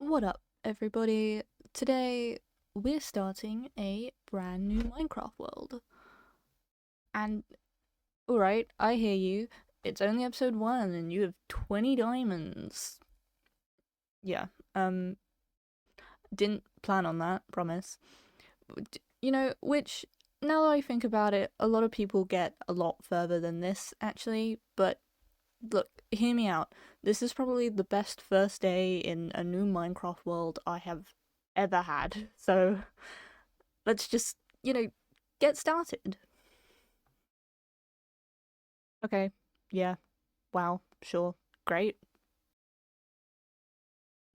What up, everybody? Today we're starting a brand new Minecraft world. And, alright, I hear you. It's only episode 1 and you have 20 diamonds. Yeah, didn't plan on that, promise. Which, now that I think about it, a lot of people get a lot further than this, actually, but look, hear me out. This is probably the best first day in a new Minecraft world I have ever had. So let's just, get started. Okay, yeah, wow, sure, great.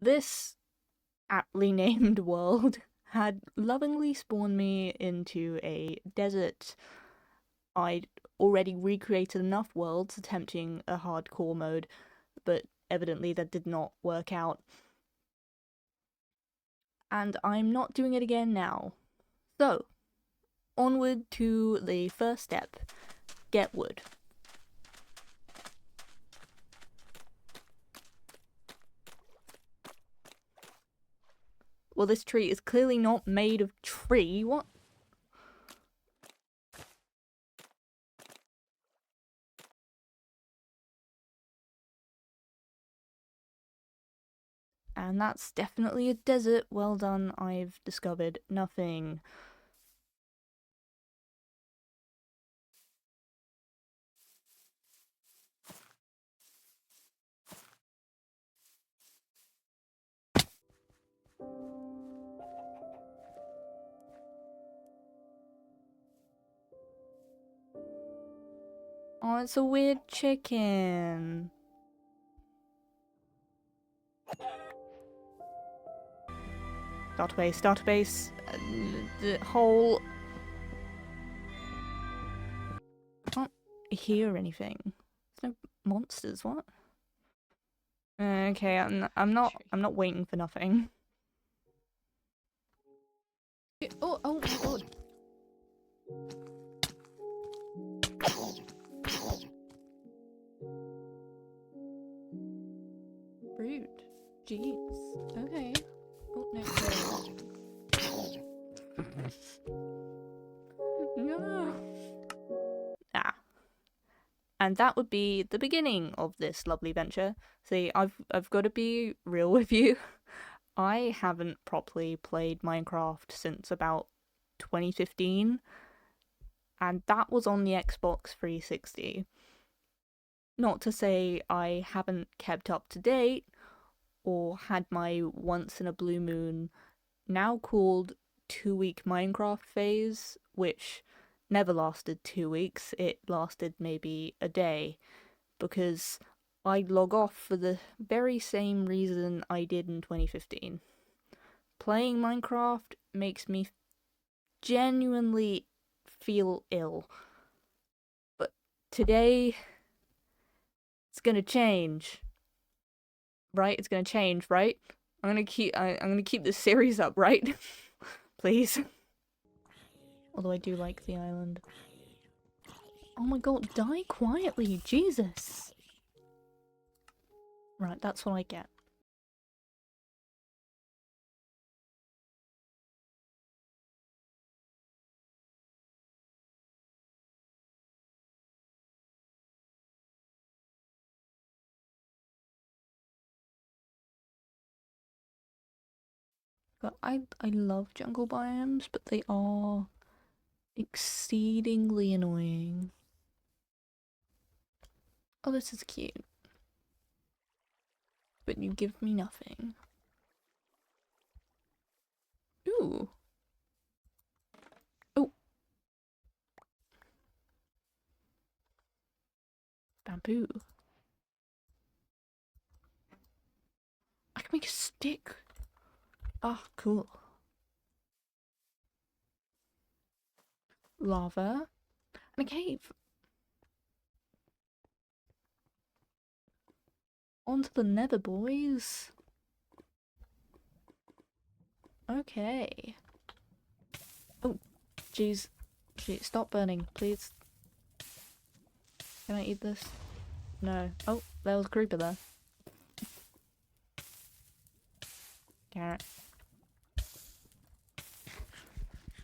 This aptly named world had lovingly spawned me into a desert. I'd already recreated enough worlds attempting a hardcore mode, but evidently that did not work out. And I'm not doing it again now. So, onward to the first step, get wood. Well, this tree is clearly not made of tree. What? And that's definitely a desert. Well done, I've discovered nothing. Oh, it's a weird chicken. Database, database. The whole... I can't hear anything. There's no monsters, what? Okay, I'm not waiting for nothing. Oh my god. Rude. Jeez. Okay. Oh, no. No. Ah. And that would be the beginning of this lovely venture. See, I've got to be real with you. I haven't properly played Minecraft since about 2015, and that was on the Xbox 360. Not to say I haven't kept up to date or had my once in a blue moon, now called 2 week Minecraft phase, which never lasted 2 weeks, it lasted maybe a day, because I log off for the very same reason I did in 2015. Playing Minecraft makes me genuinely feel ill. But today, it's gonna change. Right? It's gonna change, right? I'm gonna keep this series up, right? Please. Although I do like the island. Oh my god, die quietly, Jesus! Right, that's what I get. But I love jungle biomes, but they are exceedingly annoying. Oh, this is cute. But you give me nothing. Ooh. Oh. Bamboo. I can make a stick. Ah, cool. Lava. And a cave. On to the nether, boys. Okay. Oh, jeez. Jeez, stop burning, please. Can I eat this? No. Oh, there was a creeper there. carrot.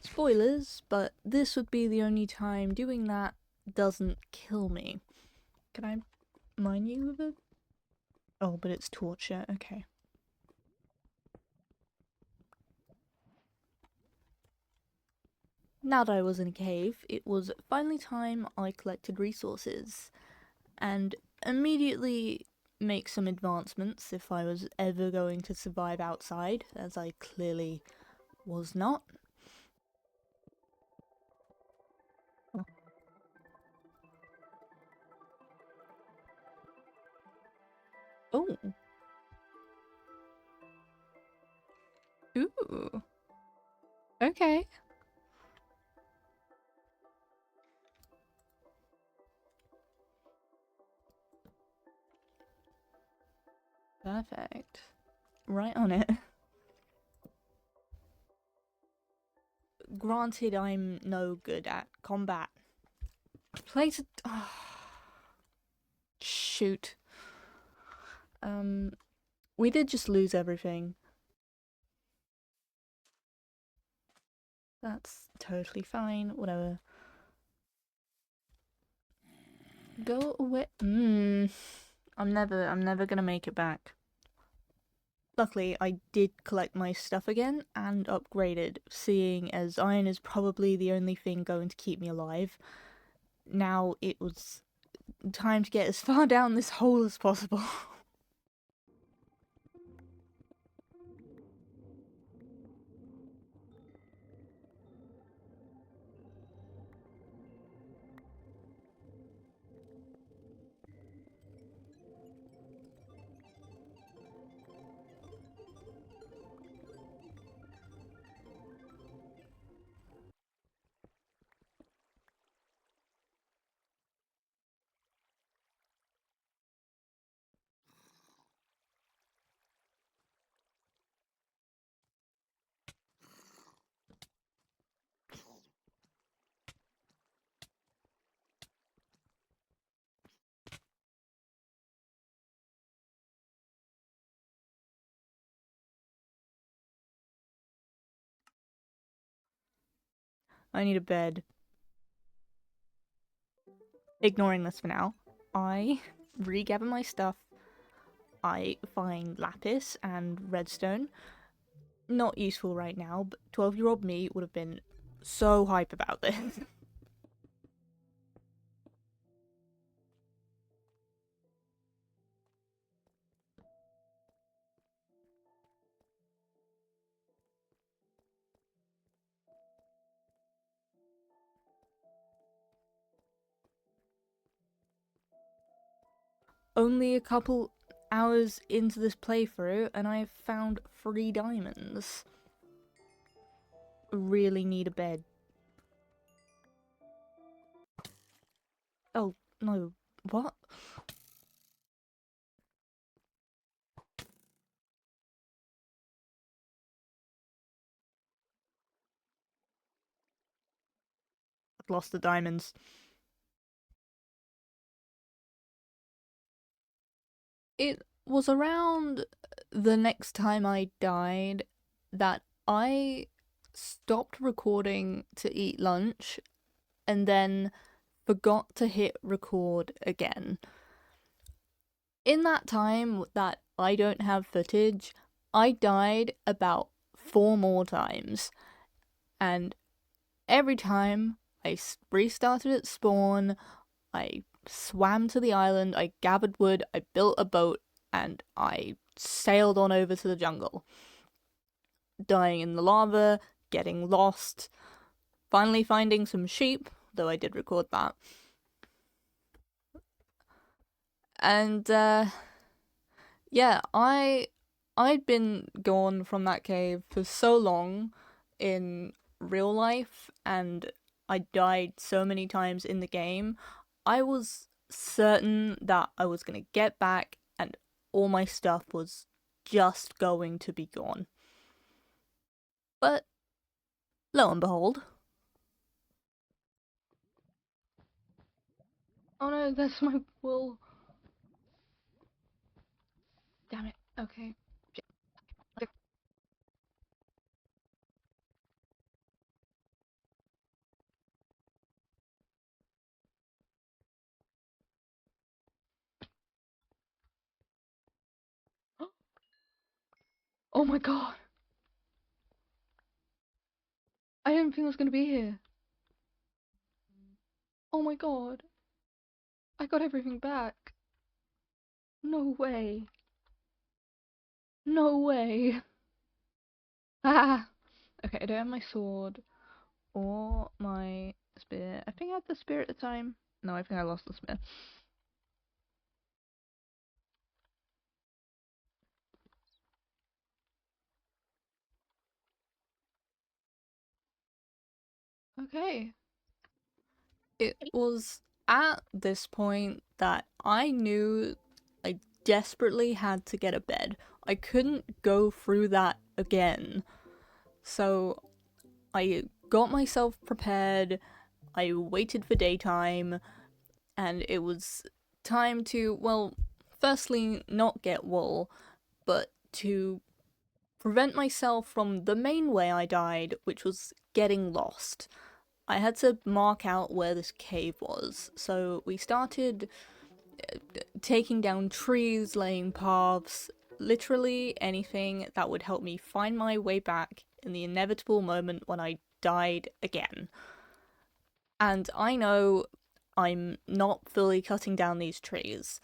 Spoilers, but this would be the only time doing that doesn't kill me. Can I mine you with it? Oh, but it's torture, okay. Now that I was in a cave, it was finally time I collected resources, and immediately make some advancements if I was ever going to survive outside, as I clearly was not. Oh. Ooh. Okay. Perfect. Right on it. Granted, I'm no good at combat. Place it. Oh. Shoot. We did just lose everything. That's totally fine. Whatever. Go away. I'm never gonna make it back. Luckily, I did collect my stuff again and upgraded, seeing as iron is probably the only thing going to keep me alive. Now it was time to get as far down this hole as possible. I need a bed. Ignoring this for now, I regather my stuff. I find lapis and redstone. Not useful right now, but 12-year-old me would have been so hype about this. Only a couple hours into this playthrough and I've found 3 diamonds. Really need a bed. Oh, no. What? I've lost the diamonds. It was around the next time I died that I stopped recording to eat lunch and then forgot to hit record again. In that time that I don't have footage, I died about 4 more times. And every time I restarted at spawn, I swam to the island, I gathered wood, I built a boat, and I sailed on over to the jungle. Dying in the lava, getting lost, finally finding some sheep, though I did record that. And yeah, I'd been gone from that cave for so long in real life, and I died so many times in the game. I was certain that I was gonna get back and all my stuff was just going to be gone. But lo and behold. Oh no, that's my wool. Damn it. Okay. Oh my god. I didn't think I was gonna be here. Oh my god. I got everything back. No way. No way. Ah. Okay, I don't have my sword or my spear. I think I had the spear at the time. No, I think I lost the spear. Okay. It was at this point that I knew I desperately had to get a bed. I couldn't go through that again. So I got myself prepared, I waited for daytime, and it was time to, well, firstly, not get wool, but to prevent myself from the main way I died, which was getting lost. I had to mark out where this cave was, so we started taking down trees, laying paths, literally anything that would help me find my way back in the inevitable moment when I died again. And I know I'm not fully cutting down these trees,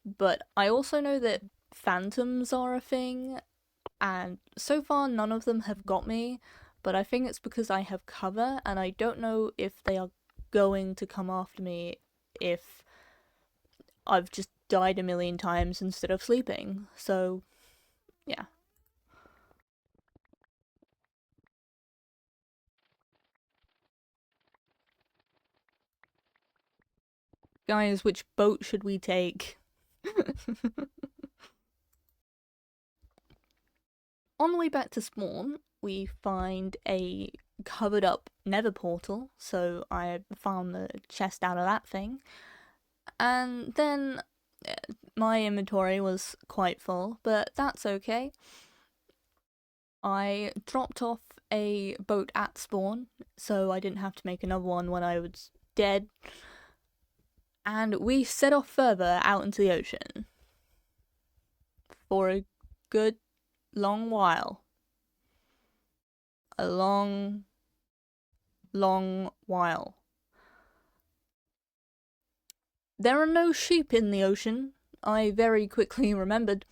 but I also know that phantoms are a thing, and so far none of them have got me, but I think it's because I have cover, and I don't know if they are going to come after me if I've just died a million times instead of sleeping. So, yeah. Guys, which boat should we take? On the way back to spawn, we find a covered up nether portal, so I found the chest out of that thing. And then my inventory was quite full, but that's okay. I dropped off a boat at spawn, so I didn't have to make another one when I was dead. And we set off further out into the ocean for a good long while. A long, long while. There are no sheep in the ocean, I very quickly remembered,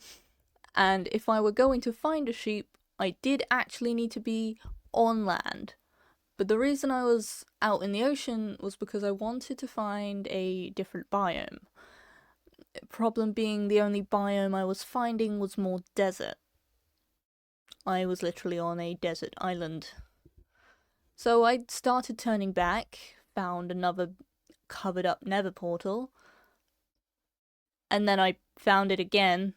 and if I were going to find a sheep, I did actually need to be on land. But the reason I was out in the ocean was because I wanted to find a different biome. Problem being, the only biome I was finding was more desert. I was literally on a desert island. So I started turning back, found another covered up nether portal, and then I found it again.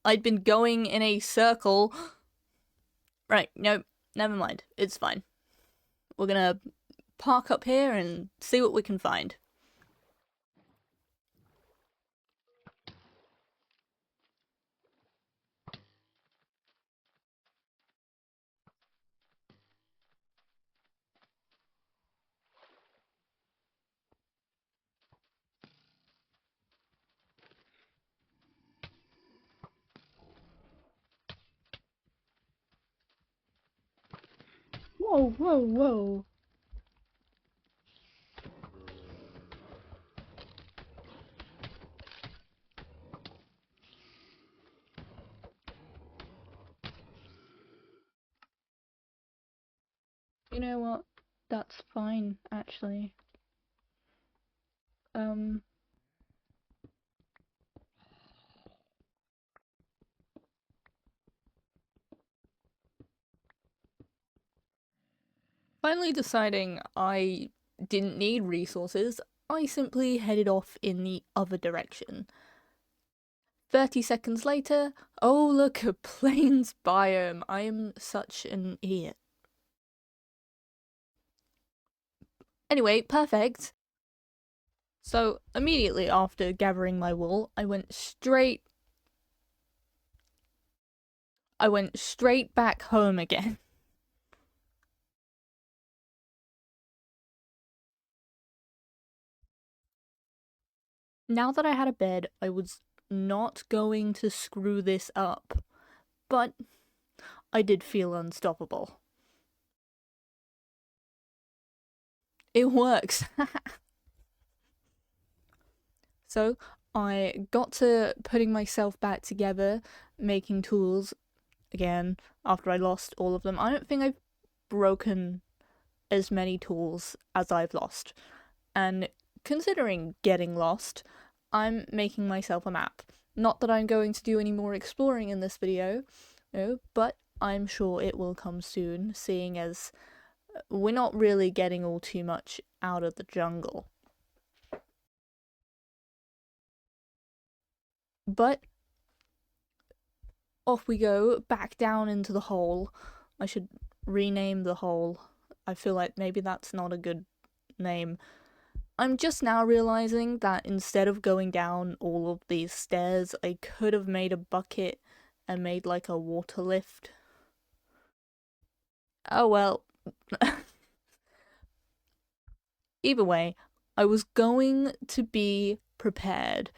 I'd been going in a circle. Right, nope, never mind. It's fine. We're gonna park up here and see what we can find. Whoa, whoa, whoa. You know what? That's fine, actually. Um. Finally deciding I didn't need resources, I simply headed off in the other direction. 30 seconds later, oh look, a plains biome. I am such an idiot. Anyway, perfect. So, immediately after gathering my wool, I went straight back home again. Now that I had a bed, I was not going to screw this up. But I did feel unstoppable. It works. So I got to putting myself back together, making tools again after I lost all of them. I don't think I've broken as many tools as I've lost. And considering getting lost, I'm making myself a map. Not that I'm going to do any more exploring in this video, no, but I'm sure it will come soon, seeing as we're not really getting all too much out of the jungle. But off we go, back down into the hole. I should rename the hole. I feel like maybe that's not a good name. I'm just now realizing that instead of going down all of these stairs, I could have made a bucket and made like a water lift. Oh well. Either way, I was going to be prepared.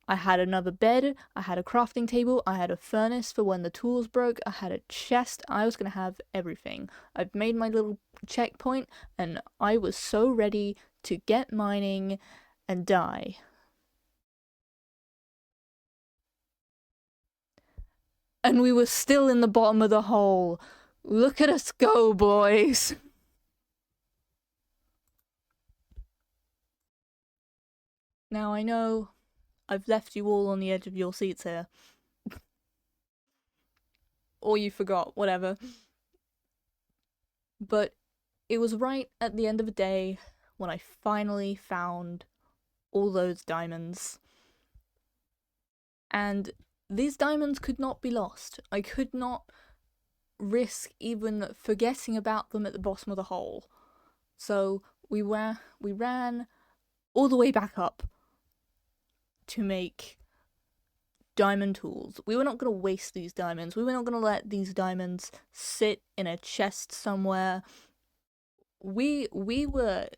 I had another bed, I had a crafting table, I had a furnace for when the tools broke, I had a chest, I was gonna have everything. I've made my little checkpoint, and I was so ready to get mining and die. And we were still in the bottom of the hole. Look at us go, boys! Now I know I've left you all on the edge of your seats here. Or you forgot, whatever. But it was right at the end of the day when I finally found all those diamonds. And these diamonds could not be lost. I could not risk even forgetting about them at the bottom of the hole. So we ran all the way back up to make diamond tools. We were not going to waste these diamonds. We were not going to let these diamonds sit in a chest somewhere. We were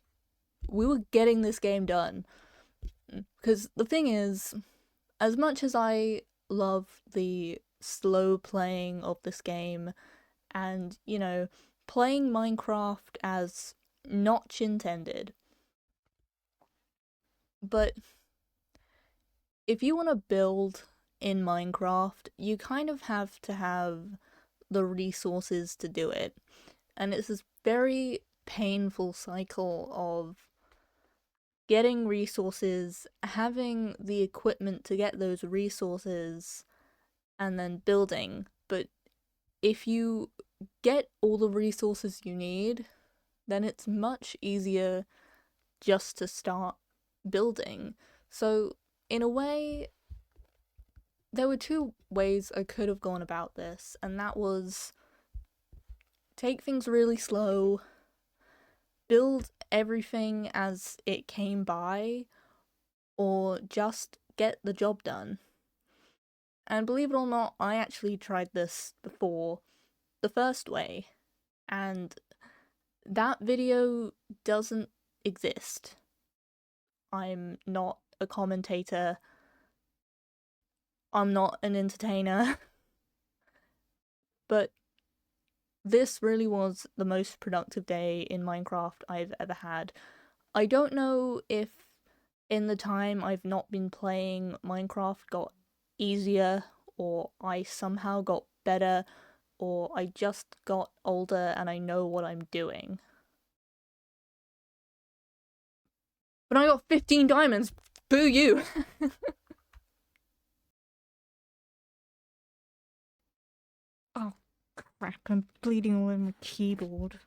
getting this game done. Because the thing is, as much as I love the slow playing of this game and, you know, playing Minecraft as Notch intended, but if you want to build in Minecraft, you kind of have to have the resources to do it. And it's this very painful cycle of getting resources, having the equipment to get those resources, and then building. But if you get all the resources you need, then it's much easier just to start building. So, in a way, there were two ways I could have gone about this, and that was take things really slow, build everything as it came by, or just get the job done. And believe it or not, I actually tried this before, the first way, and that video doesn't exist. I'm not a commentator. I'm not an entertainer. But this really was the most productive day in Minecraft I've ever had. I don't know if in the time I've not been playing, Minecraft got easier, or I somehow got better, or I just got older and I know what I'm doing. But I got 15 diamonds! Boo you! Oh crap, I'm bleeding all over my keyboard.